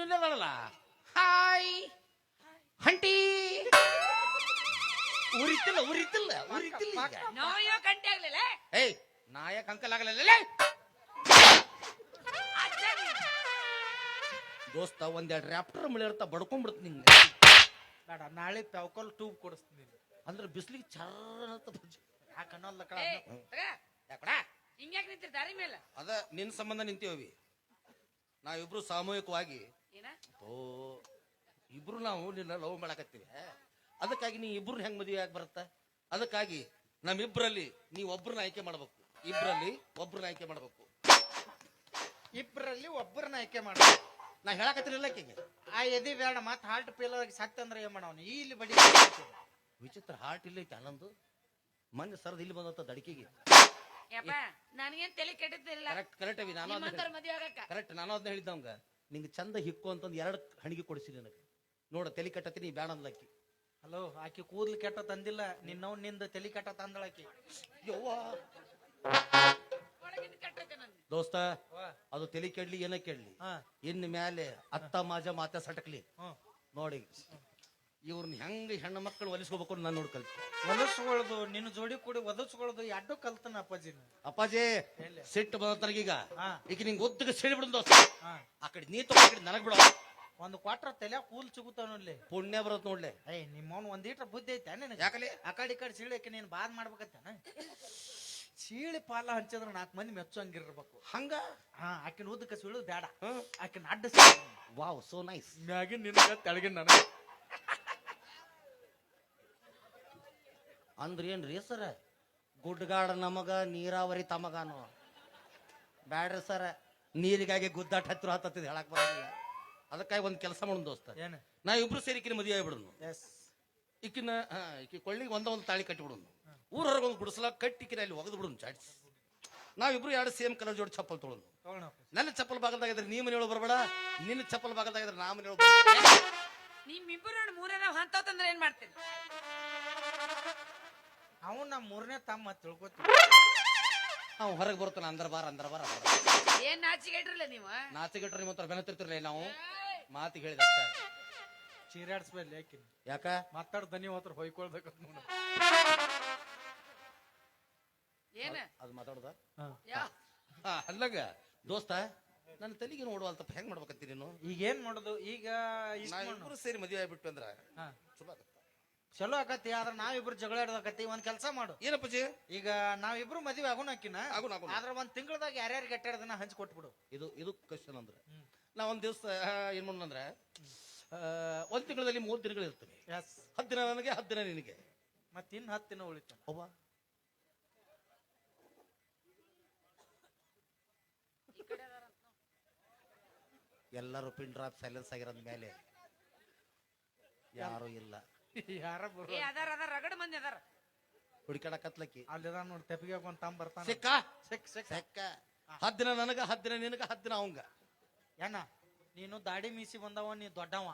ಅದಾಳಲ್ಲ, hi ಹಂಟಿ ಉರಿತಿಲ್ಲ ಉರಿತಿಲ್ಲ ಉರಿತಿಲ್ಲ ಈಗ. ನೋಯೋ ಗಂಟೆ ಆಗ್ಲಿಲ್ಲ ಏಯ್ ನಾಯಕ್ ಅಂಕಲ್ ಆಗಲ್ಲ ದೋಸ್ತ ಒಂದೆರಡು ರ್ಯಾಪ್ಟರ್ ಮಳೆ ಇರ್ತಾ ಬಡ್ಕೊಂಡ್ಬಿಡ್ತ ನಿಂಗೆ. ಬೇಡ, ನಾಳೆ ಪೆವಕಲ್ ಟ್ಯೂಬ್ ಕೊಡಿಸ್ತೀನಿ. ಅಂದ್ರೆ ಬಿಸಿಲಿಗೆ ಚರ್ರ ಯಾಕನ್ನೋಲ್ಲ ಯಾಕಡ ಹಿಂಗ್ಯಾಕ್ ನಿಂತಿರ್ ದಾರಿ ಮೇಲೆ? ಅದ ನಿನ್ ಸಂಬಂಧ ನಿಂತೀವಿ ನಾವಿಬ್ರು ಸಾಮೂಹಿಕವಾಗಿ. ಏನ ಓ ಇಬ್ರು ನಾವು ನಿನ್ನ ಲವ್ ಮಾಡಕತ್ತೀವಿ, ಅದಕ್ಕಾಗಿ ನೀ ಇಬ್ರು ಹೆಂಗ್ ಮದುವೆ ಆಗಿ ಬರುತ್ತ? ಅದಕ್ಕಾಗಿ ನಮ್ಮಿಬ್ರಲ್ಲಿ ನೀ ಒಬ್ರನ್ನ ಆಯ್ಕೆ ಮಾಡ್ಬೇಕು, ಇಬ್ರಲ್ಲಿ ಒಬ್ರನ್ನ ಆಯ್ಕೆ ಮಾಡ್ಬೇಕು. ಇಬ್ಬರಲ್ಲಿ ಒಬ್ಬರನ್ನ ಆಯ್ಕೆ ಮಾಡ. ನಾ ಹೇಳಕತ್ತಿರಲಿಲ್ಲ ಆಕೆಗೆ. ಆ ಎದಿ ಬೇಡ, ಮತ್ ಹಾರ್ಟ್ ಫೇಲರ್ ಸತ್ ಅಂದ್ರೆ ಏನ್ ಮಾಡವನು? ಇಲ್ಲಿ ಬಡಿ ವಿಚಿತ್ರ ಹಾರ್ಟ್ ಇಲ್ಲ ಐತೆ ಅನ್ನೊಂದು ಮೊನ್ನೆ ಸರದ್ ಇಲ್ಲಿ ಬಂದಂತ ದಡಿಕೆಗೆ. ಯಪ್ಪ ನನಗೇನ್ ತಲೆ ಕೆಟ್ಟಿದ್ದಿಲ್ಲ. ಕರೆಕ್ಟ್ ಕರೆಕ್ಟ್ ಅವಿ ನಾನು ಮದುವೆ ಆಗಕ್ಕ ಕರೆಕ್ಟ್ ನಾನು ಅದನ್ನ ಹೇಳಿದ್ದ ಅವಂಗ, ನಿಂಗೆ ಚಂದ ಹಿಕ್ಕು ಅಂತಂದು 2 ಹಣಿಗೆ ಕೊಡಿಸಿ ನನಗೆ. ನೋಡ ತಲೆ ಕಟ್ಟತ್ತೀನಿ ಬೇಡ ಅಂದ್ಲಕ್ಕಿ. ಹಲೋ, ಆಕಿ ಕೂದ್ಲು ಕೆಟ್ಟ ತಂದಿಲ್ಲ, ನಿನ್ನವ್ ನಿಂದ ತಲಿ ಕೆಟ್ಟ ತಂದಳಾಕಿ. ಯವ್ವ ಒಳಗಿಂದ ಕೆಟ್ಟೈತೆ ನಂದು. ದೋಸ್ತ ಅದು ತಲೆ ಕೆಡ್ಲಿ ಏನ ಕೆಡ್ಲಿ, ಇನ್ ಮ್ಯಾಲೆ ಅತ್ತ ಮಾಜ ಮಾತ ಸಟಕ್ಲಿ. ನೋಡಿ ಇವ್ರನ್ನ ಹೆಂಗ ಹೆಣ್ಣು ಮಕ್ಕಳು ಒಲಿಸ್ಕೋಬೇಕು ನಾನು ನೋಡಿ ಕಲ್ತು. ಹೊಲಸ್ಗೊಳ್ದು ನಿನ್ನ ಜೋಡಿ ಕೂಡಿ ಒದಸ್ಗೊಳ್ದು ಎಡ್ಡು ಕಲ್ತನ ಅಪ್ಪಾಜಿನ. ಅಪ್ಪಾಜಿ ಸಿಟ್ಟು ಬಂದತನಗೀಗ ಈಗ ನಿಂಗೆ ಒತ್ತಿಗೆ ಸಿಡಿ ಬಿಡು ದೋಸ್ತ. ಆ ಕಡೆ ನೀ ತಗೊಂಡ್ ನನಗ್ ಬಿಡ. ಒಂದು ಕ್ವಾಟ್ರ ತಲೆ ಕೂಲ್ ಸಿಗುತ್ತಾವ ನೋಡ್ಲಿ, ಪುಣ್ಯ ಬರತ್ ನೋಡ್ಲಿ. ಏಯ್ ನಿಮ್ಮವ್ನು ಒಂದೀಟ್ರ ಬುದ್ಧಿ ಐತೆ ನಿನಗೆ? ಯಾಕಲಿ ಆ ಕಡೆ ಈ ಕಡೆ ಸೀಳಕ್ಕೆ ನೀನ್ ಬಾದ್ ಮಾಡ್ಬೇಕತ್ತೇನ? ಸೀಳಿ ಪಾಲ ಹಂಚಿದ್ರ 4 ಮಂದಿ ಮೆಚ್ಚಂಗಿರ್ಬೇಕು ಹಂಗ. ಆಕಿನ ಉದ್ದಕ್ಕೆ ಸೀಳುದು ಬೇಡ, ಆಕಿನ ಅಡ್ಡ. Wow so nice. ಮ್ಯಾಗಿನ ನಿನಗ ತೆಳಗಿನ ನನಗ. ಅಂದ್ರ ಏನ್ರಿ ಸರ, ಗುಡ್ಡಗಾಡ ನಮಗ ನೀರಾವರಿ ತಮಗಾನು ಬ್ಯಾಡ್ರಿ ಸರ. ನೀರಿಗಾಗಿ ಗುದ್ದಾಟ ಹತ್ತಿರ ಹತ್ತಿದ್ ಹೇಳಕ್ ಬರಂಗಿಲ್ಲ. ಅದಕ್ಕಾಗಿ ಒಂದ್ ಕೆಲಸ ಮಾಡೋಣ ದೋಸ್ತ, ಏನು? ನಾವಿಬ್ರು ಸೇರಿ ಈಕಿನ ಮದುವೆ ಆಗ್ಬಿಡೋನು. ಈಕಿನ ಈಕಿ ಕೊಳ್ಳಿಗೆ ಒಂದೊಂದು ತಾಳಿ ಕಟ್ಟಿಬಿಡೋನು, ಊರ ಹೊರಗೆ ಒಂದು ಗುಡಿಸಲ ಕಟ್ಟಿಕಿನ ಅಲ್ಲಿ ಒಗದು ಬಿಡೋನು ಚಾಡ್ಸಿ. ನಾವಿಬ್ರು 2 ಸೇಮ್ ಕಲರ್ ಜೋಡಿ ಚಪ್ಪಲ್ ತೊಗೊಳೋನು. ನನ್ನ ಚಪ್ಪಲ್ ಭಾಗದಾಗ ಇದ್ರೆ ನೀ ಮನೆಯೊಳಗೆ ಬರಬೇಡ, ನಿನ್ನ ಚಪ್ಪಲ್ ಭಾಗದಾಗ ಇದ್ರೆ ನಾ ಮನೆಯೊಳಗೆ ಬರಬೇಡ. ನಿಮ್ಮಿಬ್ಬರು ಮೂರನೇ ಹಂತಂದ್ರೆ ಏನ್ ಮಾಡ್ತೀನಿ? ಅವನ್ ನಮ್ಮ 3ನೇ ತಮ್ಮ ತಿಳ್ಕೊತಿ. ಅವ್ ಹೊರಗೆ ಬರ್ತಾನ, ಅಂದ್ರ ಬಾರ ಏನ್ ನಾಚಿಗೆ ಇಟ್ರಲ್ಲ ನೀವು? ನಾಚಿಗೆಟ್ರೆ ನಿಮ್ಮ ಹತ್ರ ಬೆನತಿರ್ತಿರ್ಲಿ. ನಾವು ಮಾತಿಗೆ ಹೇಳಿದ ಚೀರಾಡ್ಸ್ಬೇಡಿ ಯಾಕೆ? ಯಾಕ ಮಾತಾಡ್ ದನಿ ಹೋತ್ರ ಹೊಯ್ಕೊಳ್ಬೇಕ ನೋಡ. ಏನ ಅದು ಮಾತಾಡುದ ಅಲ್ಲಗ ದೋಸ್ತ, ನನ್ನ ತಲೆಗೆ ನೋಡುವಲ್ತಪ್ಪ ಹೆಂಗ್ ಮಾಡ್ಬೇಕತ್ತಿ ನೀನು? ಈಗ ಏನ್ ಮಾಡೋದು? ಈಗ ಇಬ್ರು ಸೇರಿ ಮದುವೆ ಆಗ್ಬಿಟ್ಟು ಅಂದ್ರ ಚಲೋ ಆಕತಿ. ಆದ್ರ ನಾವಿಬ್ರು ಜಗಳ ಆಡೋದಕತಿ. ಒಂದ್ ಕೆಲಸ ಮಾಡು. ಏನಪ್ಪಜಿ? ಈಗ ನಾವಿಬ್ರು ಮದುವೆ ಆಗೋಣಕಿನ ಆದ್ರ 1 ತಿಂಗಳದಾಗ ಯಾರ್ಯಾರಿಗೆ ಎಟ್ಟಾಡದನ್ನ ಹಂಚಿ ಕೊಟ್ಬಿಡು. ಇದು ಕ್ವಶನ್ ಅಂದ್ರೆ ನಾ ಒಂದ್ ದಿವಸ ಏನ್ ಮಾಡೋಣ ಅಂದ್ರೆ 1 ತಿಂಗಳಲ್ಲಿ 3 ದಿನಗಳು ಇರ್ತವೆ. 10 ದಿನ ನನಗೆ, 10 ದಿನ ನಿನಗೆ, ಮತ್ತ ಇನ್ 10 ದಿನ ಉಳಿತ. ಎಲ್ಲರೂ ಪಿನ್ ಡ್ರಾಪ್ ಸೈಲೆನ್ಸ್ ಆಗಿರೋದ್ ಮೇಲೆ ಯಾರು ಇಲ್ಲ. ಯಾರ ಅದಾರ ರಗಡ ಮಂದಿ ಅದಾರ ಹುಡುಕಾಡಕತ್ಲಕ್ಕಿ ಅಲ್ಲಿದ ನೋಡಿ ತೆಪ್ಪಿಗೆ ಹಾಕೊಂಡ್ ತಮ್ಮ ಬರ್ತಾನ. ಸಿಕ್ಕ 10 ದಿನ ನನಗ, 10 ದಿನ ನಿನಗ, 10 ದಿನ ಅವಂಗ. ಏನ ನೀನು ದಾಡಿ ಮೀಸಿ ಬಂದವ, ನೀ ದೊಡ್ಡವ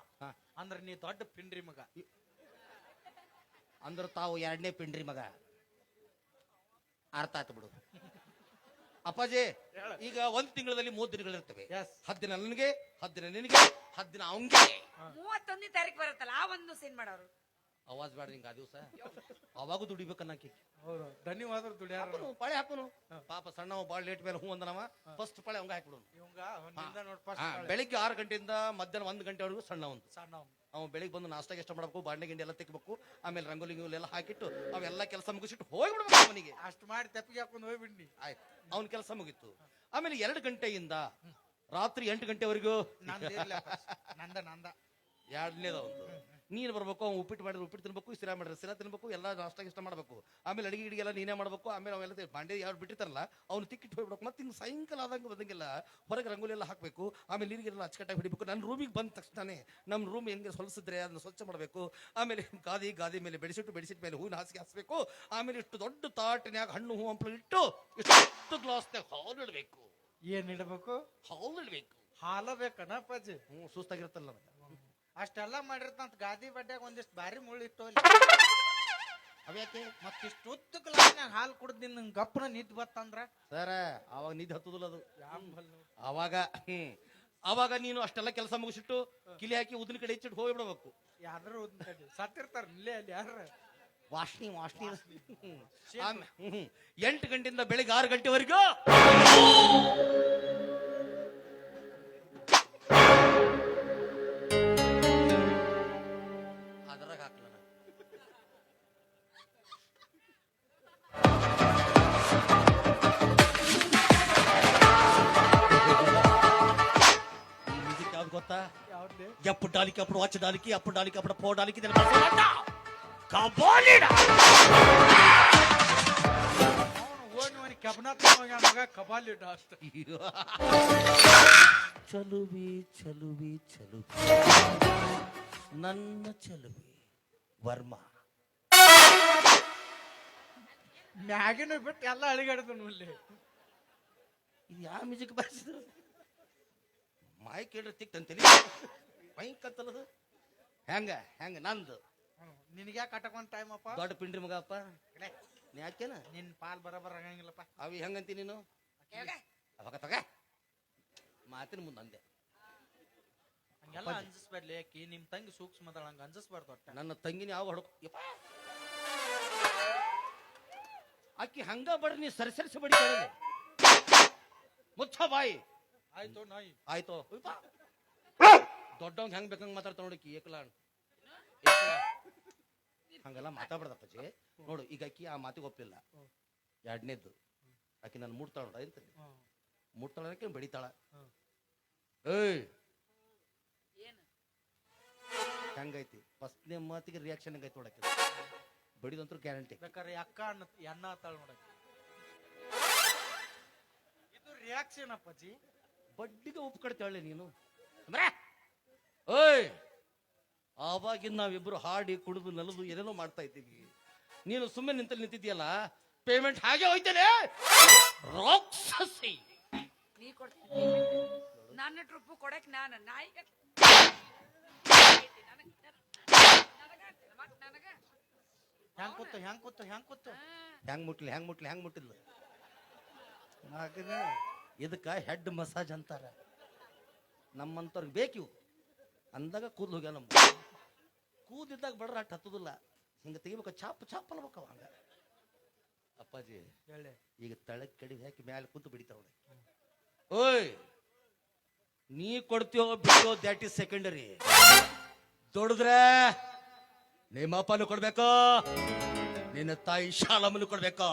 ಅಂದ್ರ ನೀ ದೊಡ್ಡ ಪಿಂಡ್ರಿ ಮಗ. ಅಂದ್ರ ತಾವು 2ನೇ ಪಿಂಡ್ರಿ ಮಗ. ಅರ್ಥ ಆಯ್ತು ಬಿಡು ಅಪ್ಪಾಜಿ. ಈಗ 1 ತಿಂಗಳಲ್ಲಿ 3 ದಿನಗಳು ಇರ್ತವೆ. 10 ದಿನ ನನಗೆ, 10 ದಿನ ನಿನಗೆ, 10 ದಿನ ಅವಂಗೆ. 31ನೇ ತಾರೀಕು ಬರುತ್ತಲ್ಲ ಆ ಒಂದು ಸೀನ್ ಮಾಡೋರು. ಅವಾಜ್ ಬೇಡ ನಿಂಗ ಆ ದಿವಸ. ಅವಾಗೂ ದುಡಿಬೇಕನ್ನಕಿ. ಹೌದು, ಧನ್ಯವಾದ. ದುಡಿಯಾರ ಪಾಳೆ ಹಾಕೋನು ಪಾಪ ಸಣ್ಣವ ಬಾಳ ಲೇಟ್ ಮೇಲೆ ಹೂ ಅಂದನವ. ಫಸ್ಟ್ ಪಾಳೆ ಅವಂಗ ಹಾಕ್ಬಿಡೋನು. ಬೆಳಿಗ್ಗೆ 6 ಗಂಟೆಯಿಂದ ಮಧ್ಯಾಹ್ನ 1 ಗಂಟೆವರೆಗೂ ಸಣ್ಣ ಅವ ಬೆಳಿಗ್ಗೆ ಬಂದು ನಾಷ್ಟ ಗಿಷ್ಟ ಮಾಡ್ಬೇಕು, ಬಾಂಡೆ ಗಿಂಡಿ ಎಲ್ಲ ತೆಗಿಬೇಕು, ಆಮೇಲೆ ರಂಗೋಲಿ ಎಲ್ಲ ಹಾಕಿಟ್ಟು ಅವೆಲ್ಲ ಕೆಲಸ ಮುಗಿಸಿಟ್ಟು ಹೋಗ್ಬಿಡ್ಬೇಕು ಅವನಿಗೆ. ಅಷ್ಟು ಮಾಡಿ ತೆಪ್ಪಿಗೆ ಹಾಕೊಂಡು ಹೋಗ್ಬಿಡ್ನಿ. ಆಯ್ತು, ಅವನ ಕೆಲಸ ಮುಗಿತ್ತು. ಆಮೇಲೆ 2 ಗಂಟೆಯಿಂದ ರಾತ್ರಿ 8 ಗಂಟೆವರೆಗೂ ನಂದ 2ನೇದ ಒಂದು ನೀನು ಬರ್ಬೇಕು. ಅವ್ನು ಉಪ್ಪಿಟ್ಟು ಮಾಡಿದ್ರೆ ಉಪ್ಪಿಟ್ಟು ತಿನ್ಬೇಕು, ಸಿರಾ ಮಾಡಿದ್ರೆ ಸಿರಾ ತಿನ್ಬೇಕು, ಎಲ್ಲ ನಾಷ್ಟ ಗಿಷ್ಟ ಮಾಡ್ಬೇಕು. ಆಮೇಲೆ ಅಡಿಗೆ ಗಿಡಿಗೆಲ್ಲ ನೀನೇ ಮಾಡ್ಬೇಕು. ಆಮೇಲೆ ಅವೆಲ್ಲ ಬಾಂಡೆ ಯಾರು ಬಿಟ್ಟಿರ್ತಾರಲ್ಲ ಅವ್ನು ತಿಕ್ಕಿಟ್ಟು ಹೋಗ್ಬಿಡ್ಬೇಕು. ಮತ್ತೆ ಹಿಂಗೆ ಸಾಯಂಕಾಲ ಆದಂಗೆ ಬಂದಂಗೆಲ್ಲ ಹೊರಗೆ ರಂಗೋಲಿ ಎಲ್ಲ ಹಾಕಬೇಕು. ಆಮೇಲೆ ನೀರಿಗೆಲ್ಲ ಅಚ್ಚುಕಟ್ಟಾಗಿ ಹಿಡಿಬೇಕು. ನನ್ನ ರೂಮಿಗೆ ಬಂದ ತಕ್ಷಣನೇ ನಮ್ಮ ರೂಮ್ ಹೆಂಗೆ ಹೊಲಿಸಿದ್ರೆ ಅದನ್ನ ಸ್ವಚ್ಛ ಮಾಡಬೇಕು. ಆಮೇಲೆ ಗಾದಿ ಮೇಲೆ ಬೆಡಿಸಿಟ್ಟು ಮೇಲೆ ಹೂವಿನ ಹಾಸಿಗೆ ಹಾಸ್ಬೇಕು. ಆಮೇಲೆ ಇಷ್ಟು ದೊಡ್ಡ ತಾಟಿನ್ಯಾಗ ಹಣ್ಣು ಹೂ ಹಂಪಲು ಇಟ್ಟು ಇಷ್ಟು ಗ್ಲಾಸ್ನಾಗ ಹಾಲು ಇಡಬೇಕು. ಏನ್ ಇಡಬೇಕು? ಹಾಲು ಇಡಬೇಕು. ಹಾಲ ಬೇಕನ ಅಪ್ಪಾಜಿ? ಸುಸ್ತಾಗಿರುತ್ತಲ್ಲ ಅಷ್ಟೆಲ್ಲ ಮಾಡಿರ್ತಂತ ಗಾದಿ ಬಡ್ಡ್ಯಾಗ ಒಂದಿಷ್ಟು ಬಾರಿ ಮುಳ್ಳು ಇಟ್ಟು ಅವ್ಯಾಕೆ ಮತ್ತಿಷ್ಟು ಉದ್ದ ಗ್ಲಾಸ್ನಾಗ ಹಾಲು ಕುಡ್ದು ನಿನ್ ಗಪ್ಪನ ನಿದ್ದು ಬತ್ತಂದ್ರ ಸರ ಅವಾಗ ನಿದ್ದೆ ಹತ್ತುದಿಲ್ಲ ಅದು. ಅವಾಗ ಅವಾಗ ನೀನು ಅಷ್ಟೆಲ್ಲ ಕೆಲಸ ಮುಗಿಸಿಟ್ಟು ಕಿಲಿ ಹಾಕಿ ಉದಿನ ಕಡೆ ಹೆಚ್ಚಿಟ್ಟು ಹೋಗ್ಬಿಡ್ಬೇಕು. ಯಾರು ಸತ್ತಿರ್ತಾರ ಇಲ್ಲೇ ಅಲ್ಲಿ ಯಾರ ವಾಸನಿ 8 ಗಂಟೆಯಿಂದ ಬೆಳಿಗ್ಗೆ 6 ಗಂಟೆವರೆಗೂ ಅದರಾಗ ಹಾಕ್ಲ ಮ್ಯೂಸಿಕ್ ಯಾವ್ದು ಗೊತ್ತಾ? ಯಾವ್ದೇ ಎಪ್ಪು ಡಾಲಿಕೆ ಅప్పుడు ವಾಚ್ ಡಾಲಿಕೆ ಅಪ್ಪು ಡಾಲಿಕೆ ಅప్పుడు ಪೋ ಡಾಲಿಕೆ ಕಬಾಲಿಡ ಓಣಿ ಕಬನಾಥ ಮಗ ಕಬಾಲಿ ಅಷ್ಟ ಚಲುವಿ ಚಲುವಿ ಚಲುವಿ ನನ್ನ ಚಲುವಿ ವರ್ಮ ಮ್ಯಾಗಿನ ಬಿಟ್ಟು ಎಲ್ಲ ಅಳಿಗಾಡ್ದನು ಇಲ್ಲಿ. ಇದು ಯಾವ ಮ್ಯೂಸಿಕ್ ಬಾರಿಸಿದ್ರು ಮಾಯಿ ಕೇಳ್ರಿ ತಿಕ್ತಂತೇಳಿ ಭಯಂಕತ್ತಲ್ಲದು ಹೆಂಗ ಹೆಂಗ ನಂದು ನಿನಗೆ ಯಾಕೆ ಕಟ್ಟಕೊಂಡ್ ಟೈಮ್ ಅಪ್ಪ ದೊಡ್ಡ ಪಿಂಡ್ರಿ ಮಗಪ್ಪ ನೀ ಯಾಕೇನ ನಿನ್ ಪಾಲ್ ಬರಬರ ಆಗಂಗಿಲ್ಲಪ್ಪ. ಅವಿ ಹೆಂಗಂತಿ ನೀನು ಅವಾಗ ತಗ ಮಾತಿನ ಮುಂದೆ ಅಂದೆ. ಹಂಗೆಲ್ಲ ಅಂಜಿಸ್ಬೇಡ್ಲಿ ಯಾಕಿ ನಿಮ್ ತಂಗಿ ಸೂಕ್ಷ್ಮದಳ ಹಂಗ ಅಂಜಿಸ್ಬಾರ್ದು ಒಟ್ಟ. ನನ್ನ ತಂಗಿನ ಯಾವ ಹೊಡ್ಕೊ ಆಕಿ ಹಂಗ ಬಡ್ರಿ ನೀ ಸರಿಸರಿಸಿ ಬಡಿ ಕೇಳಿದೆ ಮುಚ್ಚ ಬಾಯಿ ಆಯ್ತು ನಾಯಿ ಆಯ್ತು ದೊಡ್ಡವಂಗ ಹೆಂಗ್ ಬೇಕಂಗ್ ಮಾತಾಡ್ತಾ ನೋಡಕಿ ಏಕಲ ಹಂಗೆಲ್ಲ ಮಾತಾಡ್ಬಾರ್ದಪ್ಪಜಿ. ನೋಡು ಈಗ ಆಕಿ ಆ ಮಾತಿಗೆ ಒಪ್ಪಿಲ್ಲ. ಎರಡನೇದ್ದು ಆಕಿ ನಾನು ಮುಟ್ತಾಳ ನೋಡ ಎಂತ ಮುಟ್ತಾಳಕ್ಕೆ ಬೆಡಿತಾಳ. ಏಯ್ ಹೆಂಗೈತಿ ಫಸ್ಟ್ನೇ ಮಾತಿಗೆ ರಿಯಾಕ್ಷನ್ ಹೆಂಗೈತಿ ನೋಡಕ್ಕೆ ಬಡಿದಂತೂ ಗ್ಯಾರಂಟಿ. ಬೇಕಾದ್ರೆ ಅಕ್ಕ ಎಣ್ಣ ಆತಾಳ ನೋಡಕ್ಕೆ ಇದು ರಿಯಾಕ್ಷನ್ ಅಪ್ಪಾಜಿ. ಬಡ್ಡಿಗೆ ಉಪ್ಪು ಕಡ್ತಾಳೆ ನೀನು. ಓಯ್ ಆವಾಗಿನ ನಾವಿಬ್ರು ಹಾಡಿ ಕುಡಿದು ನಲದು ಏನೇನೋ ಮಾಡ್ತಾ ಇದ್ದೀವಿ. ನೀನು ಸುಮ್ಮನೆ ನಿಂತಿದ್ಯಲ್ಲ ಪೇಮೆಂಟ್ ಹಾಗೆ ಹೋಯ್ತೇನೆ ರಾಕ್ಷಸಿ. ನೀ ಕೊಡ್ತೀನಿ ನನ್ನ ಟ್ರಿಪ್ಪು ಕೊಡಕ್ ನಾನು ನಾಯಿಗ ಹೆಂಗ್ ಕೂತು ಹೆಂಗ್ ಕೂತು ಹೆಂಗ್ ಕೂತು ಹೆಂಗ್ ಮುಟ್ಟಿಲ್ಲ ಇದಕ್ಕ ಹೆಡ್ ಮಸಾಜ್ ಅಂತಾರ. ನಮ್ಮಂತವ್ರಿಗೆ ಬೇಕಿವು ಅಂದಾಗ ಕೂದಲು ಹೋಗ್ಯ ನಮ್ಗೆ ಕೂದಿದ್ದಾಗ ಬಡ್ರ ಅಟ್ ಹತ್ತದಿಲ್ಲ ಹಿಂಗ ತೆಗಿಬೇಕು ಚಾಪ್ ಚಾಪ್ ಅಲ್ಬೇಕವ ಹಂಗ. ಅಪ್ಪಾಜಿ ಹೇಳಿ ಈಗ ತಳಕ್ ಕಡಿ ಹಾಕಿ ಮ್ಯಾಲೆ ಕುಂತು ಬಿಡಿತಾವ. ಓಯ್ ನೀ ಕೊಡ್ತೀಯೋ ಬಿಟ್ಟೋ ದ್ಯಾಟ್ ಇಸ್ ಸೆಕೆಂಡರಿ. ದೊಡ್ಡದ್ರೆ ನಿಮ್ಮ ಅಪ್ಪನು ಕೊಡ್ಬೇಕು, ನಿನ್ನ ತಾಯಿ ಶಾಲಮ್ಮನು ಕೊಡ್ಬೇಕು.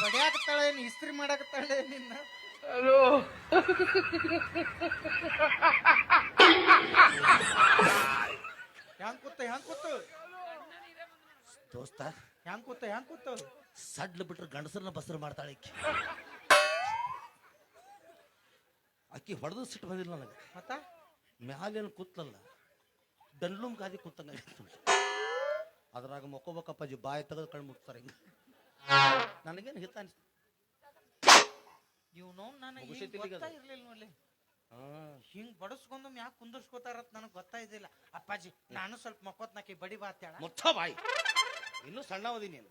ಬಡಿಯಾಕತ್ತಾಳೆ ಇಸ್ತ್ರಿ ಮಾಡಾಕತ್ತಾಳೆ ನಿನ್ನ. ಹೆಂಗ್ ಕೂತು ದೋಸ್ತ ಹೆಂಗ್ ಕೂತು ಸಡ್ಲು ಬಿಟ್ರೆ ಗಂಡಸರನ್ನ ಬಸರು ಮಾಡ್ತಾಳೆ ಅಕ್ಕಿ ಹೊಡೆದು ಸಿಟ್ಟು ಬಂದಿಲ್ಲ ನನಗೆ. ಮತ್ತ ಮ್ಯಾಲೇನು ಕೂತ್ಲಲ್ಲ ದಂಡ್ಲುಮ್ ಗಾದಿ ಕೂತಂಗ ಅದ್ರಾಗ ಮೊಕ್ಕೋಬೇಕಪ್ಪಾಜಿ ಬಾಯಿ ತೆಗೆದು ಕಣ್ಣು ಮುಟ್ತಾರೆ ಹಿಂಗ. ನನಗೇನು ಹಿತ ಅನ್ಸ್ ಇವ್ ನೋಡ್ ನನಗೆ ಮುಗಿಸೈತಿ ಈಗ ಅದು. ಗೊತ್ತಾಗಿರ್ಲಿಲ್ಲ ನೋಡ್ಲಿ. ಹಿಂಗ್ ಬಡಸ್ಕೊಂಡು ಯಾಕೆ ಕುಂದರ್ಸ್ಕೋತಾರತ್ ನನಗೆ ಗೊತ್ತಾಯ್ದಿಲ್ಲ. ಅಪ್ಪಾಜಿ ನಾನು ಸ್ವಲ್ಪ ಮಕ್ಕೋತ್ನಾಕಿ ಬಡಿ ಬಾತ್ಯಾಳ ಮುಚ್ಚ ಬಾಯಿ. ಇನ್ನೂ ಸಣ್ಣವದಿ ನೀನು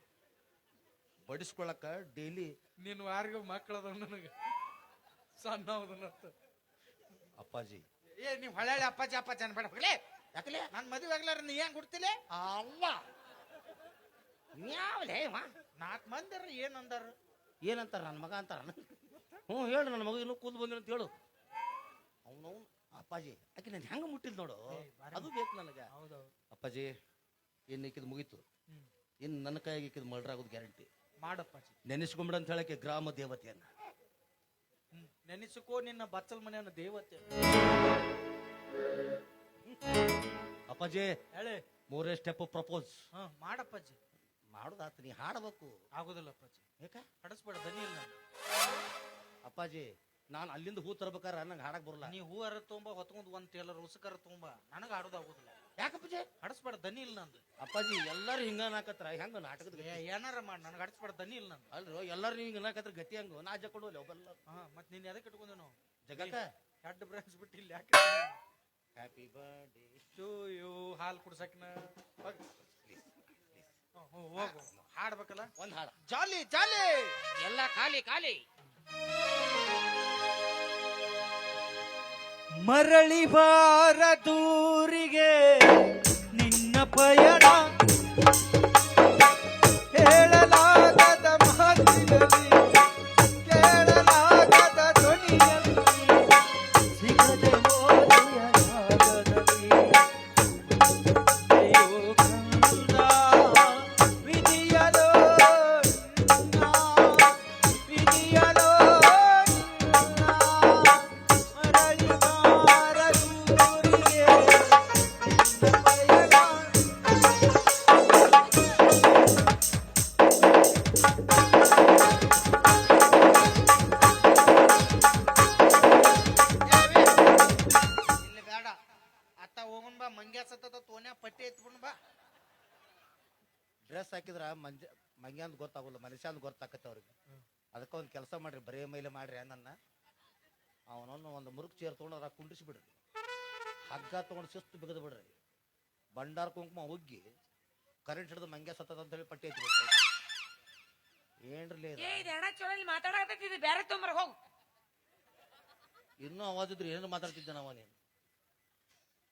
ಬಡಿಸ್ಕೊಳಕ ಡೈಲಿ ನೀನು ಯಾರಿಗೂ ಮಕ್ಕಳದ ನನಗೆ ಸಣ್ಣ ಅಪ್ಪಾಜಿ. ಏ ನೀವ್ ಹೊಳ್ಳಿ ಅಪ್ಪಾಜಿ ಅಪ್ಪಾಜಿ ಅನ್ಬೇಡ ಹೋಗ್ಲಿ. ಯಾಕಲೆ ನನ್ ಮದುವೆ ಆಗ್ಲಾರ ನೀ ಹೆಂಗ್ ಗುಡ್ತಿಲೆ ಅಲ್ಲ ಯಾವಲೇ 4 ಮಂದಿ ಏನ್ ಅಂದಾರ ಏನಂತಾರ ನನ್ನ ಮಗ ಅಂತಾರ. ಹೇಳು ನನ್ನ ಮಗ ಇನ್ನೂ ಕೂದು ಬಂದಿರ ಅಂತ ಹೇಳು. ಅವನು ಅಪ್ಪಾಜಿ ಆಕೆ ನಾನು ಹೆಂಗ ಮುಟ್ಟಿದ್ ನೋಡು ಅದು ಬೇಕು ನನಗೆ. ಹೌದೌದು ಅಪ್ಪಾಜಿ ಇನ್ನು ಇಕ್ಕಿದ್ ಮುಗೀತು. ಇನ್ನು ನನ್ನ ಕೈಯಾಗಿ ಇಕ್ಕಿದ್ ಮರ್ಡರ್ ಆಗೋದು ಗ್ಯಾರಂಟಿ. ಮಾಡಪ್ಪಾಜಿ ನೆನೆಸ್ಕೊಂಬಿಡ ಅಂತ ಹೇಳಕ್ಕೆ ಗ್ರಾಮ ದೇವತೆಯನ್ನ. ನೆನೆಸಿಕೋ ನಿನ್ನ ಬಚ್ಚಲ್ ಮನೆಯನ್ನ ದೇವತೆ. ಅಪ್ಪಾಜಿ ಹೇಳಿ 3ನೇ ಸ್ಟೆಪ್ ಪ್ರಪೋಸ್ ಮಾಡಪ್ಪಾಜಿ. ಮಾಡುದಾತ ನೀ ಹಾಡಬೇಕು. ಆಗುದಿಲ್ಲ ಅಪ್ಪಾಜಿ. ಯಾಕ ಹಡಸ್ಬೇಡ ದನಿ ಇಲ್ಲ. ಅಪ್ಪಾಜಿ ನಾನು ಅಲ್ಲಿಂದ ಹೂ ತರ್ಬೇಕಾರ ನಂಗೆ ಹಾಡಕ್ ಬರಲ್ಲ. ನೀ ಹೂ ಅರ ತುಂಬ ಹೊತ್ಕೊಂಡ್ ಒಂದ್ ಟೇಲರ್ ಉಸುಕರ ತುಂಬ ನನಗೆ ಆಡೋದು ಆಗುದಿಲ್ಲ. ಯಾಕಪ್ಪಾಜಿ ಹಡಸ್ಬೇಡ ದನಿ ಇಲ್ಲ ನಂದು. ಅಪ್ಪಾಜಿ ಎಲ್ಲಾರು ಹಿಂಗ ನಾಕತ್ರ ಹೆಂಗ ನಾಟಕದ ಗತಿ? ಏನಾರ ಮಾಡಿ ನನಗೆ ಹಡಸ್ಬೇಡ ದನಿ ಇಲ್ಲ ನಂದು. ಅಲ್ರು ಎಲ್ಲಾರು ಹಿಂಗ ನಾಕತ್ರ ಗತಿ ಹಂಗ ನಾ ಜಕ್ಕೊಡೋಲ್ಲ ಒಬ್ಬಲ್ಲ ಹಾ ಮತ್ ನೀನ್ ಎದಕ್ಕೆ ಇಟ್ಕೊಂಡೆ ನಾವು ಜಗಕ್ಕ ಹೆಡ್ ಬ್ರಾಂಚ್ ಬಿಟ್ಟು ಇಲ್ಲಿ ಯಾಕೆ ಹ್ಯಾಪಿ ಬರ್ಡೇ ಯೋ ಹಾಲು ಕುಡ್ಸಕ್ನ ಹೋಗು ಹಾಡ್ಬೇಕಲ್ಲ ಒಂದ್ ಹಾಡ ಜಾಲಿ ಜಾಲಿ ಎಲ್ಲ ಖಾಲಿ ಖಾಲಿ. ಮರಳಿ ಬಾರ ದೂರಿಗೆ ನಿನ್ನ ಪಯಣ ಹೇಳಲಾಗದ ಮಾತಿನಲ್ಲಿ ಕೇಳಲಾಗದ ಧ್ವನಿಯಲ್ಲಿ ಸಿಗದೆ ಹೋದೆಯ ರಾಗದಲ್ಲಿ ಅಯ್ಯೋ ಕಂದ ವಿಧಿಯಲೋ ನಿನ್ನ ವಿಧಿಯಲೋ ನಿನ್ನ ಮರಳಿ ಬಾರ ದೂರಿಗೆ ನಿನ್ನ ಪಯಣ. ಇಲ್ಲಿ ಬೇಡ ಅತ್ತ ಹೋಗೋಣ ಬಾ ಮಂಗ್ಯ ಸತ್ತ ತೋನ್ಯಾ ಪಟ್ಟಿ ಎತ್ಬಿಡ್ ಬಾ. ಡ್ರೆಸ್ ಹಾಕಿದ್ರ ಮಂಗ್ಯಾಂದ್ ಗೊತ್ತಾಗಲ್ಲ ಮನುಷ್ಯಂದ್ ಗೊತ್ತಾಕತ್ತೆ ಅವ್ರಿಗೆ. ಅದಕ್ಕೆ ಒಂದು ಕೆಲಸ ಮಾಡ್ರಿ, ಬರೇ ಮೈಲೆ ಮಾಡ್ರಿ ನನ್ನ ಅವನನ್ನು ಒಂದು ಮುರುಕ್ ಚೇರ್ ತೊಗೊಂಡು ಅದ್ರಾಗ ಕುಂಡಿಸಿ ಬಿಡ್ರಿ, ಹಗ್ಗ ತೊಗೊಂಡು ಶಿಸ್ತು ಬಿಗದು ಬಿಡ್ರಿ, ಬಂಡಾರ ಕುಂಕುಮ ಉಗ್ಗಿ ಕರೆಂಟ್ ಹಿಡಿದು ಮಂಗ್ಯ ಸತ್ತದ ಅಂತ ಹೇಳಿ ಪಟ್ಟಿ ಐತಿ ಏನ್ರಲಿ ಏ ಇದು ಎಡ ಚೋಳಲ್ಲಿ ಮಾತಾಡಕತ್ತಿದ್ದು ಬೇರೆ ತೊಂಬರ್ ಹೋಗು. ಇನ್ನೂ ಅವಾಜ್ ಇದ್ರು ಏನಾರು ಮಾತಾಡ್ತಿದ್ದೆ ನಾವ ನೀನು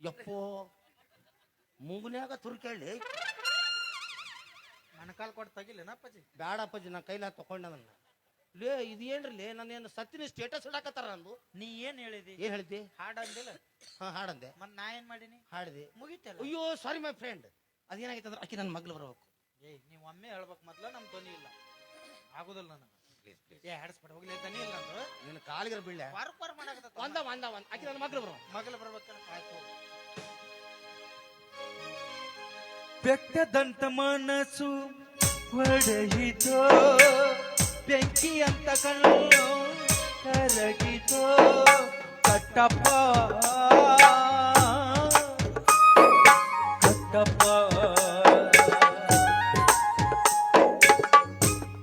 ಯಪ್ಪೋ ಮೂಗನ್ಯಾಗ ತುರ್ಕೇಳಿ ಮಣಕಾಲ್ ಕೊಟ್ಟು ತೆಗಿಲೇನಪ್ಪಾಜಿ. ಬ್ಯಾಡಪ್ಪಾಜಿ ನಾ ಕೈಲ ತಕೊಂಡೆ ನನ್ನ ಲೇ ಇದೇನ್ರಲಿ ನಾನೇನು ಸತ್ತಿನ ಸ್ಟೇಟಸ್ ಇಡಾಕತ್ತಾರ ನಂದು. ನೀ ಏನ್ ಹೇಳಿದಿ? ಏನ್ ಹೇಳ್ತಿ? ಹಾಡ್ ಅಂದಿಲ್ಲ ಹಾ ಹಾಡಂದೆ. ಮತ್ ನಾ ಏನ್ ಮಾಡೀನಿ? ಹಾಡಿದೆ. ಮುಗಿತಲ್ಲ. ಅಯ್ಯೋ ಸಾರಿ ಮೈ ಫ್ರೆಂಡ್, ಅದೇನಾಗೈತೆ ಅಂದ್ರೆ ಆಕಿ ನನ್ನ ಮಗ್ಳು ಬರ್ಬೇಕು. ಏಯ್ ನೀವ್ ಒಮ್ಮೆ ಹೇಳ್ಬೇಕು ಮೊದ್ಲ ನಮ್ ಧ್ವನಿ ಇಲ್ಲ ಆಗುದಿಲ್ಲ ನನಗ. ಏ ಹಾಡಿಸ್ಬೇಡ ಹೋಗ್ಲಿ ಧ್ವನಿ ಇಲ್ಲ ಅಂದ್ರು ನಿನ್ನ ಕಾಲಿಗರ ಬೀಳ್ಯ ವಾರ ಮಾಡಕತ್ತ ಒಂದ ಒಂದ ಒಂದ್ ಆಕಿ ನನ್ನ ಮಗ್ಳು ಬರೋ ಮಗಲ ಬರ್ಬೇಕಲ್ಲ. ಆಯ್ತು ಬೆಟ್ಟದಂತ ಮನಸ್ಸು ಒಡೆಯಿತೋ, ಬೆಂಕಿ ಅಂತ ಕಣ್ಣು ಕರಗಿತೋ, ಕಟ್ಟಪ್ಪ ಕಟ್ಟಪ್ಪ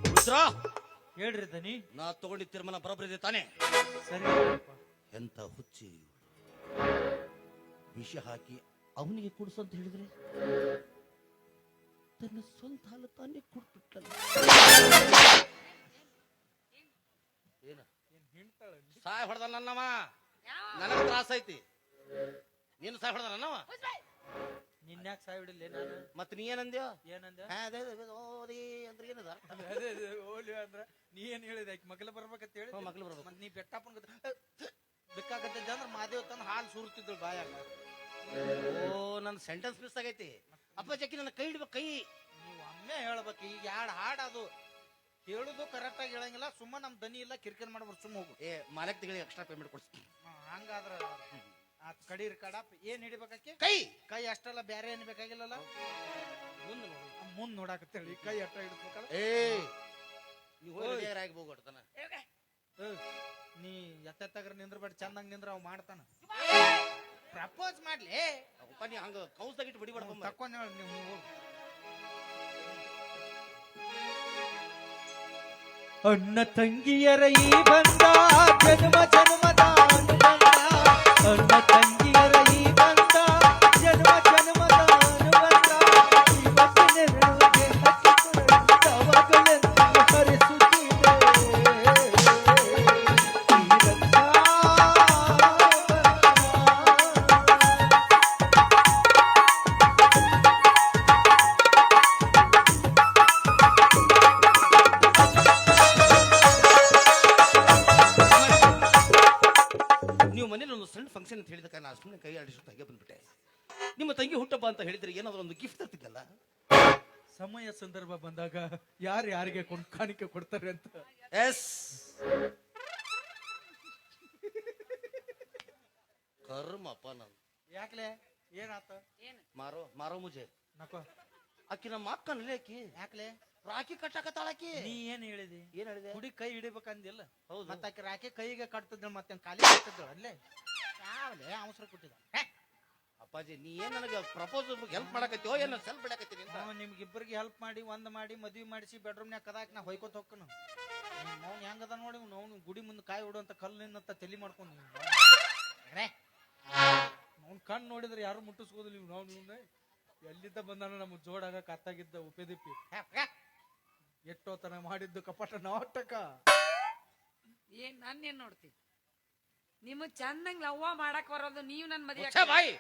ರುದ್ರಾ ಹೇಳ್ರಿ ದನಿ. ನಾ ತಗೊಂಡಿ ತೀರ್ಮಾನ ಬರೋಬ್ಬರಿದೆ ತಾನೆ? ಸರಿ ಎಂತ ಹುಚ್ಚಿ ವಿಷ ಹಾಕಿ ಅವನಿಗೆ ಕುಡಿಸು ಅಂತ ಹೇಳಿದ್ರೆ ತನ್ನ ಸ್ವಂತ ಹಾಲು ತಾನೇ ಕುಡ್ಬಿಟ್ಟಲ್ಲ. ಏನ ಸಾಯ್ ಹೊಡೆದ ನನ್ನವ, ನನಗ ತ್ರಾಸ ಐತಿ. ನೀನು ಸಾಯ್ ಹೊಡೆದ ನನ್ನವ, ನಿನ್ಯಾಕ್ ಸಾಯ್ ಬಿಡಿಲ್ಲ ನಾನು. ಮತ್ ನೀ ಏನಂದ್ಯೋ? ಏನಂದ ಓದಿ ಅಂದ್ರೆ ಏನದ? ಅದೇ ಓಲಿ ಅಂದ್ರ ನೀ ಏನ್ ಹೇಳಿದೆ? ಆಕಿ ಮಗಲ ಬರ್ಬೇಕಂತ ಹೇಳಿ ಮಗ್ಳು ಬರ್ಬೇಕು. ಮತ್ ನೀ ಬೆಟ್ಟಪ್ಪನ ಬೇಕಾಗತ್ತಿದ್ದ ಅಂದ್ರ ಮಾದೇವ್ ತನ್ನ ಹಾಲು ಸುರುತ್ತಿದ್ದಳು ಬಾಯಾಗ. ಓ ನನ್ನ ಸೆಂಟೆನ್ಸ್ ಮಿಸ್ ಆಗೈತಿ. ಅಪ್ಪ ಜಕ್ಕಿ ನನ್ನ ಕೈ ಇಡ್ಬೇಕು, ಕೈ. ನೀವು ಒಮ್ಮೆ ಹೇಳ್ಬೇಕು. ಈಗ ಎರಡು ಹಾಡು ಅದು ಹೇಳುದು ಕರೆಕ್ಟ್ ಆಗಿ ಹೇಳಂಗಿಲ್ಲ. ಸುಮ್ಮ ನಮ್ ದನಿ ಇಲ್ಲ ಕಿರಿಕಿರಿ ಮಾಡ್ಬಾರ್ದು, ಸುಮ್ಮ ಹೋಗು. ಏ ಮಾಲಕ್ ತಿಂಗಳಿಗೆ ಎಕ್ಸ್ಟ್ರಾ ಪೇಮೆಂಟ್ ಕೊಡ್ತೀನಿ. ಹಂಗಾದ್ರ ಕಡೀರ್ ಕಡಪ್ ಏನ್ ಹಿಡಿಬೇಕಾಕಿ? ಕೈ ಕೈ ಅಷ್ಟಲ್ಲ, ಬ್ಯಾರೆ ಏನ್ ಬೇಕಾಗಿಲ್ಲಲ್ಲ. ಮುಂದೆ ನೋಡು. ಮುಂದ್ ನೋಡಾಕತ್ತೇಳಿ ಕೈ ಅಟ್ಟ ಹಿಡಿಸ್ಬೇಕಲ್ಲ. ಏ ನೀವು ಹೋಗಿ ಹೋಗ್ತಾನ. ನೀ ಎತ್ತಗ್ರ ನಿಂದ್ರಬೇಡ, ಚಂದಂಗ್ ನಿಂದ್ರ ಅವ್ ಮಾಡ್ತಾನ. ಪ್ರಪೋಸ್ ಮಾಡ್ಲಿ ಅಪ್ಪ ನೀ ಹಂಗ ಕೌಸ್ದಾಗಿಟ್ಟು ಬಡಿ ಬಡ್ಕೊಂಬ. ತಕೊಂಡ್ ಹೇಳ ನೀವು ಹೋಗಿ. ಅಣ್ಣ ತಂಗಿಯರ ಈ ಬಂದ ಜನ್ಮ ಜನ್ಮದ ಅನುಬಂಧ. ಅಣ್ಣ ತಂಗಿಯರ ಈ ಬಂದ ಜನ್ಮ ಜನ್ಮದ ಅನುಬಂಧ. ಇವತ್ತಿನೆರಡುಗೆ ಹಚ್ಚಿಕೊಳ್ಳಲು ತವಗಳೆಂದು ಹರಿಸುತ್ತಿದೆ ಈ ರಕ್ಷಾ ನೀವು ಮನೇಲಿ ಒಂದು ಸಣ್ಣ ಫಂಕ್ಷನ್ ಅಂತ ಹೇಳಿದ ಕಾರಣ ಸುಮ್ಮನೆ ಕೈ ಆಡಿಸು ಹಾಗೆ ಬಂದ್ಬಿಟ್ಟೆ. ನಿಮ್ಮ ತಂಗಿ ಹುಟ್ಟಬ್ಬ ಅಂತ ಹೇಳಿದ್ರೆ ಏನಾದ್ರು ಒಂದು ಗಿಫ್ಟ್ ತರ್ತಿದ್ದಲ್ಲ. ಸಮಯ ಸಂದರ್ಭ ಬಂದಾಗ ಯಾರು ಯಾರಿಗೆ ಕಾಣಿಕೆ ಕೊಡ್ತಾರೆ ಅಂತ. ಎಸ್ ಕರ್ಮಪ್ಪ ನಾನು. ಯಾಕ್ಲೆ ಏನಾತ? ಮಾರೋ ಮಾರೋ ಮುಜೆ ನಕೋ ಆಕಿ ನಮ್ಮ ಅಕ್ಕನಲ್ಲಿ ಆಕಿ ಯಾಕ್ಲೆ ರಾಖಿ ಕಟ್ಟಾಕತ್ತಾಳಕಿ. ನೀ ಏನ್ ಹೇಳಿದಿ? ಏನ್ ಹೇಳಿದೆ? ಹುಡಿ ಕೈ ಹಿಡಿಬೇಕಂದಿಲ್ಲ. ಹೌದು. ಮತ್ತ ಆಕಿ ರಾಕಿ ಕೈಗೆ ಕಟ್ತಿದ್ದಳು, ಮತ್ತೆ ಖಾಲಿ ಕಟ್ತಿದ್ದಳು ಅಲ್ಲೇ ಯಾವ್ಲೆ ಅವಸರ ಕೊಟ್ಟಿದ್ದ. ಅಪ್ಪಾಜಿ ನೀ ಏನ್ ನನಗೆ ಪ್ರಪೋಸ್ ಹೆಲ್ಪ್ ಮಾಡಕತ್ತೀವೋ ಏನೋ ಸೆಲ್ಫ್ ಬಿಡಕತ್ತೀನಿ ಅಂತ ನಿಮ್ಗಿಬ್ಬರಿಗೆ ಹೆಲ್ಪ್ ಮಾಡಿ ಮಾಡಿ ಮದ್ವಿ ಮಾಡಿಸಿ ಬೆಡ್ರೂಮ್ನ್ಯಾಗ ಕದಾಕ್ ನಾ ಹೊಯ್ಕೋತ ಹೋಗ್ಕನು ಅವ್ನು ಹೆಂಗದ ನೋಡಿ ಅವ್ನು ಗುಡಿ ಮುಂದೆ ಕಾಯಿ ಹೊಡುವಂತ ಕಲ್ಲಿನಂತ ತಲೆ ಮಾಡ್ಕೊಂಡು ಅವ್ನ ಕಣ್ಣು ನೋಡಿದ್ರೆ ಯಾರು ಮುಟ್ಟಿಸ್ಕೋದಿಲ್ಲ ನೀವು ನಾವು ಎಲ್ಲಿದ್ದ ಬಂದಾನ ನಮ್ಮ ಜೋಡಾಗ ಕತ್ತಾಗಿದ್ದ ಉಪೇದಿಪ್ಪಿ ಎಷ್ಟೋತನ ಮಾಡಿದ್ದು ಕಪಟ ನಾಟಕ ನನ್ನೇನ್ ನೋಡ್ತೀವಿ ನಿಮಗ್ ಚಂದಂಗ್ ಲವ್ವ ಮಾಡಕ್ ಬರೋದು ನೀವು ನನ್ ಮದ್ವೆ ಬಾಯಿ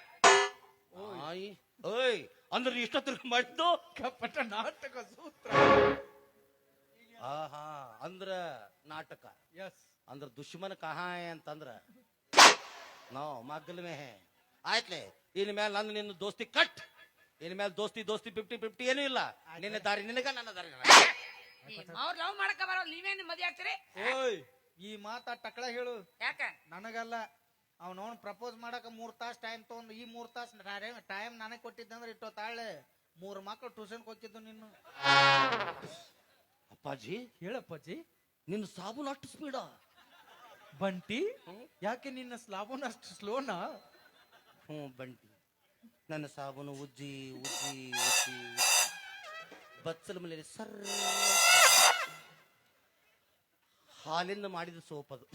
ಓಯ್ ಅಂದ್ರೆ ಇಷ್ಟೊತ್ತಿನ ಮಾಡಿದ್ದು ಕಪಟ ನಾಟಕ ಸೂತ್ರ ಆಹಾ ಅಂದ್ರ ನಾಟಕ ಎಸ್ ಅಂದ್ರ ದುಶ್ಮನ್ ಕಹಾಯ ಅಂತಂದ್ರ ನೋ ಮಗ್ಗಲ್ ಮೇ ಆಯ್ತ್ಲೆ ಇನ್ ಮೇಲೆ ನಂದು ನಿನ್ನ ದೋಸ್ತಿ ಕಟ್ ಇನ್ ಮೇಲೆ ದೋಸ್ತಿ 50-50 ಏನೂ ಇಲ್ಲ ನಿನ್ನ ದಾರಿ ನಿನಗ ನನ್ನ ದಾರಿ ಅವ್ರ ಲವ್ ಮಾಡಕ ಬರೋದು ನೀವೇನ್ ಮದ್ವೆ ಆಗ್ತೀರಿ ಓಯ್ ಈ ಮಾತಾ ಟಕಳ ಹೇಳು ಯಾಕ ನನಗಲ್ಲ ಅವನವನ್ ಪ್ರಪೋಸ್ ಮಾಡಕ 3 ತಾಸ್ ಟೈಮ್ ತಗೊಂಡು ಈ 3 ತಾಸ್ ಟೈಮ್ ನನಗೆ ಕೊಟ್ಟಿದ್ದಂದ್ರೆ ಇಟ್ಟೋ ತಾಳೆ 3 ಮಕ್ಕಳು ಟ್ಯೂಷನ್ ಹೋಗಿದ್ದು ನಿನ್ನ ಅಪ್ಪಾಜಿ ಹೇಳಪ್ಪಾಜಿ ನಿನ್ನ ಸಾಬೂನ್ ಅಷ್ಟು ಸ್ಪೀಡ ಬಂಟಿ ಯಾಕೆ ನಿನ್ನ ಸ್ಲಾಬನ್ ಅಷ್ಟು ಸ್ಲೋನಾ ಬಂಟಿ ನನ್ನ ಸಾಬೂನು ಉಜ್ಜಿ ಉಜ್ಜಿ ಉಜ್ಜಿ ಬಚ್ಚಲ ಮೇಲೆ ಸರ್ ಹಾಲಿಂದ ಮಾಡಿದ ಸೋಪ್ ಅದು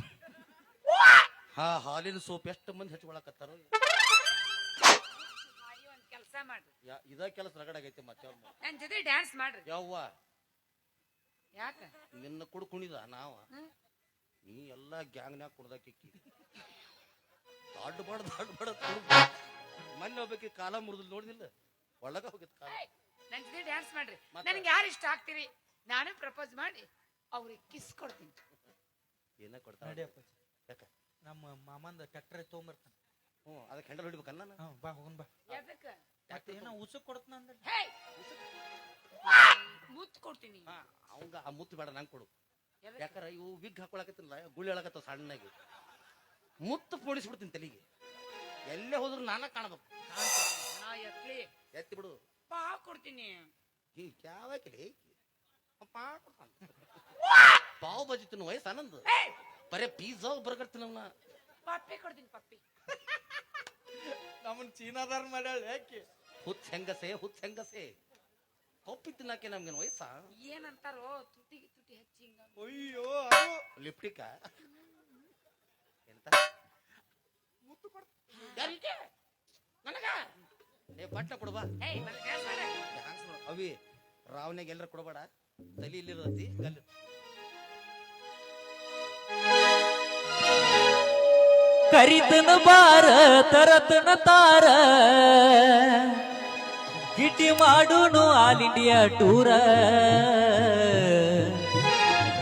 ಹಾಲಿನ ಸೋಪ್ ಎಷ್ಟು ಮಂದಿ ಹಚ್ಕೊಳಕತ್ತಾರ ಒಂದ್ ಕೆಲ್ಸ ಮಾಡ್ರಿ ಇದ ಕೆಲಸ ರಗಡಾಗೈತಿ ಮತ್ತೆ ನನ್ ಜೊತೆ ಡ್ಯಾನ್ಸ್ ಮಾಡ್ರಿ ಯವ್ವ ಯಾಕ ನಿನ್ನ ಕುಣಿದ ನಾವ ನೀ ಎಲ್ಲಾ ಗ್ಯಾಂಗ್ನ್ಯಾಗ ಕುಡ್ದಾಕಿಕ್ಕಿ ದೊಡ್ಡ ಬಡ ಮೊನ್ನೆ ಹೋಗ್ಬೇಕಿ ಕಾಲ ಮುರಿದ್ ನೋಡಿದಿಲ್ಲ ಒಳಗ ಹೋಗಿತ್ ಕಾಲ ನನ್ ಜೊತೆ ಡ್ಯಾನ್ಸ್ ಮಾಡ್ರಿ ನನ್ಗೆ ಯಾರು ಇಷ್ಟ ಆಗ್ತೀರಿ ನಾನು ಪ್ರಪೋಸ್ ಮಾಡಿ ಅವ್ರಿಗೆ ಕಿಸ್ ಕೊಡ್ತೀನಿ ಏನ ಕೊಡ್ತಾರ ಯಾಕ ನಮ್ಮ ಮಾಮಂದ ಟ್ರ್ಯಾಕ್ಟರ್ ತೊಗೊಂಬರ್ತಾನ ಅದಕ್ಕೆ ಹೆಂಡಲ್ ಹೊಡಿಬೇಕಲ್ಲ ಬಾ ಹೋಗನ್ ಬಾ ಎದಕ್ಕ ಏನೋ ಉಸುಕ್ ಕೊಡ್ತಾನ ಅಂದ್ರೆ ಮುತ್ತು ಕೊಡ್ತೀನಿ ಅವಂಗ ಆ ಮುತ್ತು ಬೇಡ ನಂಗೆ ಕೊಡು ಯಾಕಾರ ಇವು ವಿಗ್ ಹಾಕೊಳಕತ್ತಿಲ್ಲ ಗುಳ್ಳಿ ಹೇಳಕತ್ತ ಸಣ್ಣಗೆ ಮುತ್ತು ಪೋಣಿಸ್ಬಿಡ್ತೀನಿ ತಲೆಗೆ ಎಲ್ಲೇ ಹೋದ್ರು ನಾನ ಕಾಣಬೇಕು ಎತ್ತಿ ಬಿಡು ಪಾ ಕೊಡ್ತೀನಿ ಯಾವಾಗಲಿ ಪಾವ್ ಬಜಿ ತಿನ್ನು ವಯಸ್ಸು ಆನಂದ್ ಬರೇ ಪಿಜ್ಜಾ ಬರ್ಗರ್ ತಿನ್ನವನ ಪಪ್ಪಿ ಕೊಡ್ತೀನಿ ಪಪ್ಪಿ ನಮ್ಮನ್ ಚೀನಾದಾರ ಮಾಡ್ಯಾಳ ಯಾಕೆ ಹುಚ್ಚ ಹೆಂಗಸೆ ಪಪ್ಪಿ ತಿನ್ನಕ್ಕೆ ನಮ್ಗೇನು ವಯಸ್ಸ ಏನಂತಾರೋ ತುಟಿ ಹಚ್ಚಿ ಹಿಂಗ ಅಯ್ಯೋ ಲಿಪ್ಟಿಕ ಎಂತ ಮುತ್ತು ಕೊಡ್ ಯಾರಿಗೆ ನನಗ ಏ ಬಟ್ಟ ಕೊಡ್ಬಾ ಅವಿ ರಾವ್ನಾಗ ಎಲ್ಲರ ಕೊಡಬೇಡ ತಲಿ ಇಲ್ಲಿರತಿ ಗಲ್ಲಿ ಕರಿತನ ಬಾರ ತರತನ ತಾರ ಗಿಟ್ಟಿ ಮಾಡುನು ಆಲ್ ಇಂಡಿಯಾ ಟೂರ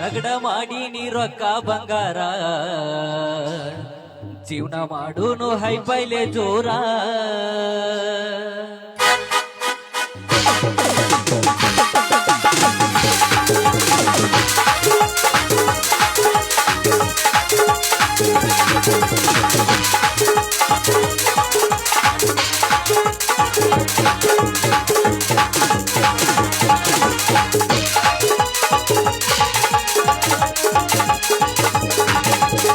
ರಗಡ ಮಾಡಿ ನೀ ರೊಕ್ಕ ಬಂಗಾರ ಜೀವನ ಮಾಡುನು ಹೈ ಪೈಲೆ ಜೋರ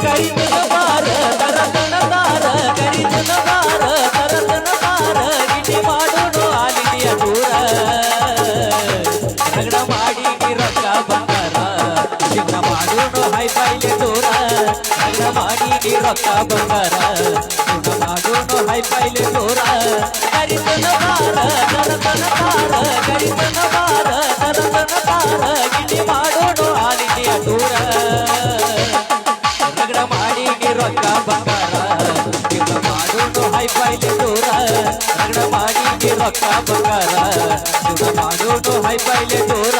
ಕರಿತನ ಬಾರ ತರತನ ತಾರ ಕರಿತನ ಬಾರ ತರತನ ತಾರ ಗಿಟಿ ಮಾಡುನು ಆಲ್ ಇಂಡಿಯಾ ಟೂರ ರಗಡ ಮಾಡಿ ನೀ ರೊಕ್ಕ ಬಂಗಾರ ಜೀವನ ಮಾಡುನು ಹೈ ಪೈಲೆ ಟೂರ ರಗಡ ಮಾಡಿ ನೀ ರೊಕ್ಕ ಬಂಗಾರ ಜೀವನ ಮಾಡುನು ಹೈ ಪೈಲೆ ಟೂರ ಕರಿತನ ಬಾರ ತರತನ ತಾರ ಕರಿತನ ಬಾರ ತರತನ ತಾರ ಗಿಟಿ ಮಾಡುನು ಆಲ್ ಇಂಡಿಯಾ ಟೂರ ರಗಡ ಮಾಡಿ ನೀ ರೊಕ್ಕ ಬಂಗಾರ ಜೀವನ ಮಾಡುನು ಹೈ ಪೈಲೆ ಟೂರ ರಗಡ ಮಾಡಿ ನೀ ರೊಕ್ಕ ಬಂಗಾರ ಜೀವನ ಮಾಡುನು ಹೈ ಪೈಲೆ ಟೂರ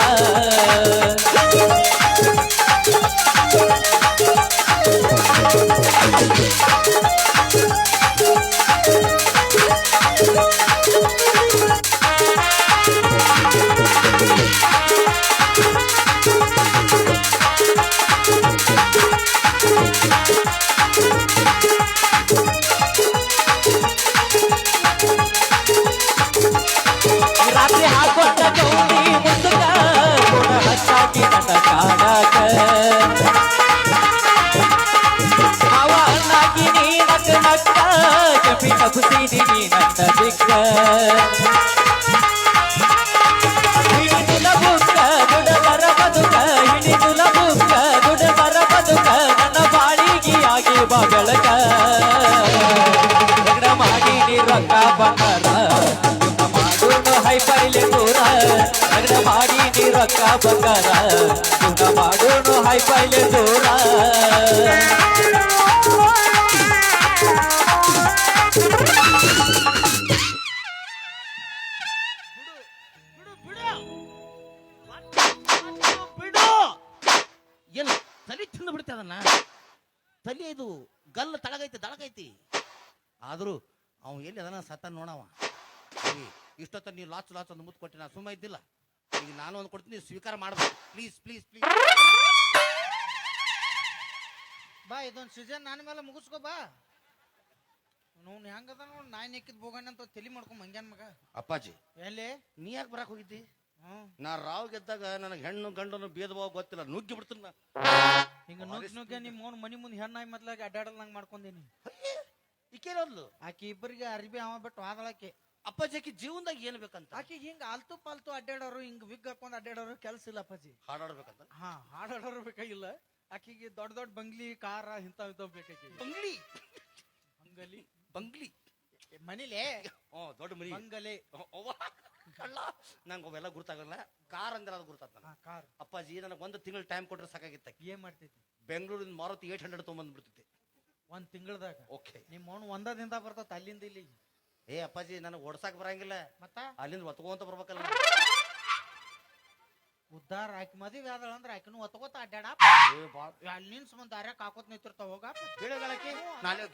ರಾತ್ರಿ ಹಾಕೊಂಡ ಗೌರಿ ಮುಸುಕ ಗುಣ ಹಚ್ಚ ತಪ್ಪಿಸಿದೀನಿ ನನ್ನ ದಿಕ್ಕ ಹಿಡಿದುಲ ಬುಕ್ಕ ದುಡಬರ ಬದುಕ ಹಿಡಿದುಲ ಬುಕ್ಕ ದುಡಬರ ಬದುಕ ನನ್ನ ಬಾಳಿಗೆ ಆಗಿ ಬಾ ಬೆಳಕ ರಗಡ ಮಾಡಿ ನೀ ರೊಕ್ಕ ಬಂಗಾರ ಜೀವನ ಮಾಡೋನು ಹೈಫೈಲೆ ದೂರ ರಗಡ ಮಾಡಿ ನೀ ರೊಕ್ಕ ಬಂಗಾರ ಜೀವನ ಮಾಡೋನು ಹೈಫೈಲೆ ದೂರ ಬಿಡು ಏನು ತಲೆ ತಿಂದು ಬಿಡ್ತೆ ಅದನ್ನ ತಲೆ ಇದು ಗಲ್ಲ ತಳಗೈತಿ ದಳಗೈತಿ ಆದರೂ ಅವ ಎಲ್ಲಿ ಅದನ್ನ ಸತ್ತ ನೋಡವ ಇಷ್ಟೊತ್ತ ನೀವು ಲಾಚು ಲಾಚು ಒಂದು ಮುತ್ತು ಕೊಟ್ಟು ನಾ ಸುಮ್ಮ ಇದ್ದಿಲ್ಲ ಈಗ ನಾನು ಒಂದು ಕೊಡ್ತೀನಿ ಸ್ವೀಕಾರ ಮಾಡ್ಬೇಕು ಪ್ಲೀಸ್ ಪ್ಲೀಸ್ ಪ್ಲೀಸ್ ಬಾ ಇದೊಂದು ಸೀಸನ್ ನನ್ನ ಮೇಲೆ ಮುಗಿಸ್ಕೋ ಬಾ ನೋನ್ ಹೆಂಗದ ನೋಡ್ ನಾಯಿ ನೆಕ್ಕಿದ್ ಬೋಗಣ್ಣ ಅಂತ ತಲೆ ಮಾಡ್ಕೊಂಡ್ ಮಂಗ್ಯಾನ್ ಮಗ ಅಪ್ಪಾಜಿ ಎಲ್ಲಿ ನೀ ಯಾಕೆ ಬರಕ್ ಹೋಗಿದ್ದಿ ಹ್ಮ್ ನಾ ರಾವ್ ಗೆದ್ದಾಗ ನನಗೆ ಹೆಣ್ಣು ಗಂಡನು ಭೇದ ಭಾವ ಗೊತ್ತಿಲ್ಲ ನುಗ್ಗಿ ಬಿಡ್ತೀನಿ ನಾ ಹಿಂಗ ನುಗ್ಗಿ ನಿಮ್ಮ ಅವ್ನ ಮನಿ ಮುಂದೆ ಹೆಣ್ಣಾಯಿ ಮೊದ್ಲಾಗಿ ಅಡ್ಡಾಡಲ್ದಂಗ್ ಮಾಡ್ಕೊಂಡೀನಿ ಈಕೇನೋದ್ಲು ಆಕಿ ಇಬ್ಬರಿಗೆ ಅರ್ಬಿ ಅವ ಬಿಟ್ಟು ಆದಳಾಕಿ ಅಪ್ಪಾಜಿ ಆಕಿ ಜೀವನದಾಗ ಏನು ಬೇಕಂತ ಆಕಿ ಹಿಂಗ ಆಲ್ತು ಪಾಲ್ತು ಅಡ್ಡಾಡೋರು ಹಿಂಗ ವಿಗ್ ಹಾಕೊಂಡ್ ಅಡ್ಡಾಡೋರು ಕೆಲ್ಸ ಇಲ್ಲ ಅಪ್ಪಾಜಿ ಹಾಡಾಡ್ಬೇಕಂತ ಹಾ ಹಾಡಾಡೋರು ಬೇಕಾಗಿಲ್ಲ ಆಕಿಗೆ ದೊಡ್ಡ ದೊಡ್ಡ ಬಂಗ್ಲಿ ಕಾರ ಇಂಥವ್ ಬೇಕಾಗಿ ಬಂಗ್ಲಿ ಬಂಗಲಿ ಬಂಗ್ಲಿ ಮನಿಲೇ ದೊಡ್ಡ ಮನಿ ಬಂಗಲೆ ಅವ್ವ, ಕಳ್ಳ ನಂಗೆ ಅವೆಲ್ಲ ಗುರ್ತಾಗಲ್ಲ ಕಾರ್ ಅಂದ್ರೆ ಅದು ಗುರ್ತಾತ ನನಗೆ. ಕಾರ್ ಅಪ್ಪಾಜಿ ನನಗೆ ಒಂದು ತಿಂಗಳು ಟೈಮ್ ಕೊಟ್ರೆ ಸಾಕಾಗಿತ್ತ ಏನ್ ಮಾಡ್ತೈತಿ ಬೆಂಗಳೂರಿನ ಮಾರುತಿ 800 ತೊಗೊಂಬಂದ್ಬಿಡ್ತೈತಿ ಒಂದ್ ತಿಂಗಳದಾಗ ಓಕೆ ನಿಮ್ಮ ಅವ್ನು ಒಂದದಿಂದ ಬರ್ತತ ಅಲ್ಲಿಂದ ಇಲ್ಲಿ ಏ ಅಪ್ಪಾಜಿ ನನಗೆ ಓಡ್ಸಾಕ್ ಬರಂಗಿಲ್ಲ ಮತ್ತ ಅಲ್ಲಿಂದ ಒತ್ಕೊಂತ ಬರ್ಬೇಕಲ್ಲ ಉದ್ದಾರ ಆಕಿ ಮದುವೆ ಆದಳ ಅಂದ್ರೆ ಆಕಿನೂ ಒತ್ಕೋತ ಅಡ್ಡಾಡ ಏ ಬಾಳ್ ಅಲ್ಲಿ ನಿನ್ಸ್ ಮುಂದೆ ದಾರ್ಯಾಗ ಹಾಕೋತ್ ನಿಂತಿರ್ತಾವ ಹೋಗ ಹೇಳಿದಾಳಕಿ ನಾಳೆ